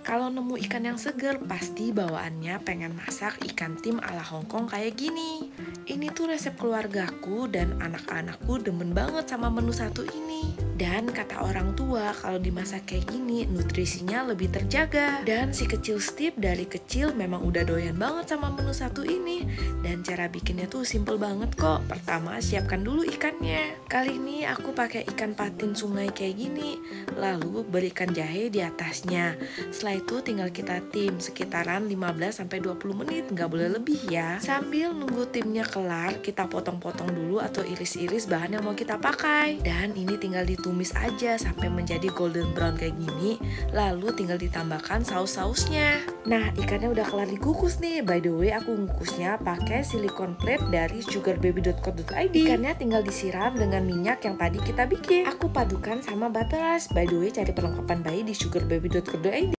Kalau nemu ikan yang seger, pasti bawaannya pengen masak ikan tim ala Hongkong kayak gini. Ini tuh resep keluargaku dan anak-anakku demen banget sama menu satu ini. Dan kata orang tua, kalau dimasak kayak gini, nutrisinya lebih terjaga. Dan si kecil Steve dari kecil memang udah doyan banget sama menu satu ini. Dan cara bikinnya tuh simple banget kok. Pertama, siapkan dulu ikannya. Kali ini aku pakai ikan patin sungai kayak gini. Lalu berikan jahe di atasnya. Setelah itu tinggal kita tim sekitaran 15-20 menit, nggak boleh lebih ya. Sambil nunggu timnya kelar, kita potong-potong dulu atau iris-iris bahan yang mau kita pakai. Dan ini tinggal ditumis aja sampai menjadi golden brown kayak gini. Lalu tinggal ditambahkan saus-sausnya. Nah, ikannya udah kelar dikukus nih. By the way, aku ngukusnya pakai silikon plate dari sugarbaby.co.id. Ikannya tinggal disiram dengan minyak yang tadi kita bikin. Aku padukan sama butter. By the way, cari perlengkapan bayi di sugarbaby.co.id.